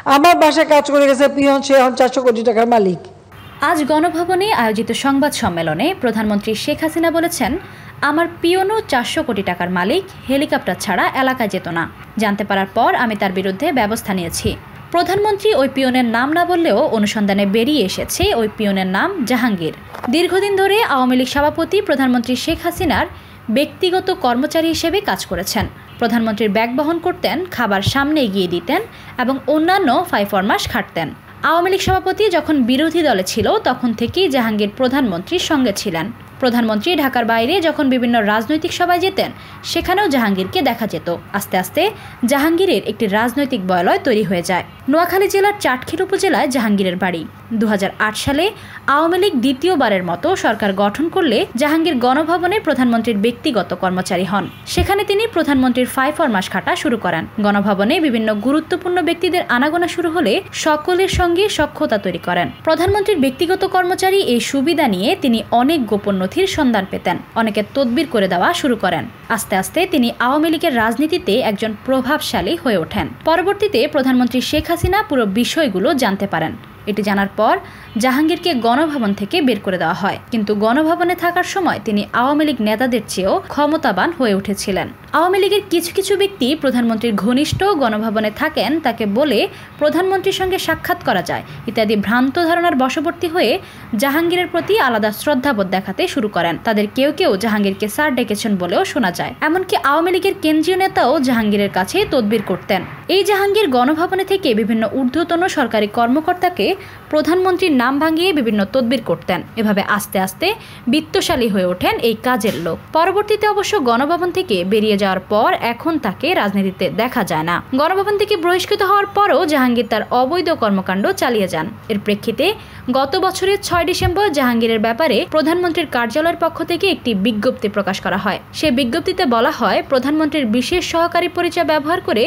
আমার বাসায় কাজ করে গেছে পিয়ন, সে এখন 400 কোটি টাকার মালিক। আজ গণভবনে আয়োজিত সংবাদ সম্মেলনে প্রধানমন্ত্রী শেখ হাসিনা বলেছেন, আমার পিয়নও 400 কোটি টাকার মালিক, হেলিকপ্টার ছাড়া এলাকায় যেত না। জানতে পারার পর আমি তার বিরুদ্ধে ব্যবস্থা নিয়েছি। প্রধানমন্ত্রী ওই পিয়নের নাম না বললেও অনুসন্ধানে বেরিয়ে এসেছে ওই পিয়নের নাম জাহাঙ্গীর। দীর্ঘদিন ধরে আওয়ামী লীগ সভাপতি প্রধানমন্ত্রী শেখ হাসিনার ব্যক্তিগত কর্মচারী হিসেবে কাজ করেছেন। প্রধানমন্ত্রীর ব্যাগ বহন করতেন, খাবার সামনে এগিয়ে দিতেন এবং অন্যান্য ফাইফরমাস খাটতেন। আওয়ামী লীগ সভাপতি যখন বিরোধী দলে ছিল তখন থেকেই জাহাঙ্গীর প্রধানমন্ত্রীর সঙ্গে ছিলেন। প্রধানমন্ত্রী ঢাকার বাইরে যখন বিভিন্ন রাজনৈতিক সভায় যেতেন সেখানেও জাহাঙ্গীরকে দেখা যেত। আস্তে আস্তে জাহাঙ্গীরের একটি রাজনৈতিক বলয় তৈরি হয়ে যায়। নোয়াখালী জেলার চাটখিল উপজেলায় জাহাঙ্গীরের বাড়ি। 2008 সালে আওয়ামী লীগ দ্বিতীয়বারের মতো সরকার গঠন করলে জাহাঙ্গীর গণভবনে প্রধানমন্ত্রীর ব্যক্তিগত কর্মচারী হন। সেখানে তিনি প্রধানমন্ত্রীর ফাইফরমাস খাটা শুরু করেন। গণভবনে বিভিন্ন গুরুত্বপূর্ণ ব্যক্তিদের আনাগোনা শুরু হলে সকলের সঙ্গে সখ্যতা তৈরি করেন। প্রধানমন্ত্রীর ব্যক্তিগত কর্মচারী এই সুবিধা নিয়ে তিনি অনেক গোপন নথির সন্ধান পেতেন। অনেকে তদবির করে দেওয়া শুরু করেন। আস্তে আস্তে তিনি আওয়ামী লীগের রাজনীতিতে একজন প্রভাবশালী হয়ে ওঠেন। পরবর্তীতে প্রধানমন্ত্রী শেখ হাসিনা পুরো বিষয়গুলো জানতে পারেন। এটি জানার পর জাহাঙ্গীরকে গণভবন থেকে বের করে দেওয়া হয়। কিন্তু গণভবনে থাকার সময় তিনি আওয়ামী লীগ নেতাদের চেয়েও ক্ষমতাবান হয়ে উঠেছিলেন। আওয়ামী লীগের কিছু কিছু ব্যক্তি প্রধানমন্ত্রীর ঘনিষ্ঠ, গণভবনে থাকেন, তাকে বলে প্রধানমন্ত্রীর সঙ্গে সাক্ষাৎ করা যায় ইত্যাদি ভ্রান্ত ধারণার বশবর্তী হয়ে জাহাঙ্গীরের প্রতি আলাদা শ্রদ্ধাবোধ দেখাতে শুরু করেন। তাদের কেউ কেউ জাহাঙ্গীরকে স্যার ডেকেছেন বলেও শোনা যায়। এমনকি আওয়ামী লীগের কেন্দ্রীয় নেতাও জাহাঙ্গীরের কাছে তদবির করতেন। এই জাহাঙ্গীর গণভবনে থেকে বিভিন্ন ঊর্ধ্বতন সরকারি কর্মকর্তাকে প্রধানমন্ত্রীর নাম ভাঙিয়ে বিভিন্ন তদবির করতেন। এভাবে আস্তে আস্তে বিত্তশালী হয়ে ওঠেন এই কাজের লোক। পরবর্তীতে অবশ্য গণভবন থেকে বেরিয়ে যাওয়ার পর এখন তাকে রাজনীতিতে দেখা যায় না। গণভবন থেকে বহিষ্কৃত হওয়ার পরও জাহাঙ্গীর তার অবৈধ কর্মকাণ্ড চালিয়ে যান। এর প্রেক্ষিতে গত বছরের 6 ডিসেম্বর জাহাঙ্গীরের ব্যাপারে প্রধানমন্ত্রীর কার্যালয়ের পক্ষ থেকে একটি বিজ্ঞপ্তি প্রকাশ করা হয়। সেই বিজ্ঞপ্তিতে বলা হয়, প্রধানমন্ত্রীর বিশেষ সহকারী পরিচয় ব্যবহার করে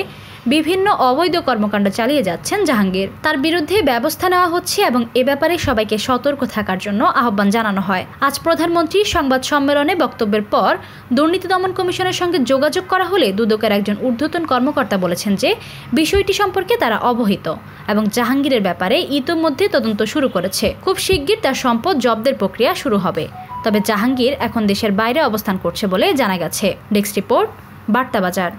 বিভিন্ন অবৈধ কর্মকাণ্ড চালিয়ে যাচ্ছেন জাহাঙ্গীর। তার বিরুদ্ধে ব্যবস্থা নেওয়া হচ্ছে এবং এ ব্যাপারে সবাইকে সতর্ক থাকার জন্য আহ্বান জানানো হয়। আজ প্রধানমন্ত্রী সংবাদ সম্মেলনে বক্তব্যের পর দুর্নীতি দমন কমিশনের সঙ্গে যোগাযোগ করা হলে দুদকের একজন ঊর্ধ্বতন কর্মকর্তা বলেছেন যে বিষয়টি সম্পর্কে তারা অবহিত এবং জাহাঙ্গীরের ব্যাপারে ইতোমধ্যে তদন্ত শুরু করেছে। খুব শিগগির তার সম্পদ জব্দের প্রক্রিয়া শুরু হবে। তবে জাহাঙ্গীর এখন দেশের বাইরে অবস্থান করছে বলে জানা গেছে। ডেস্ক রিপোর্ট, বার্তা বাজার।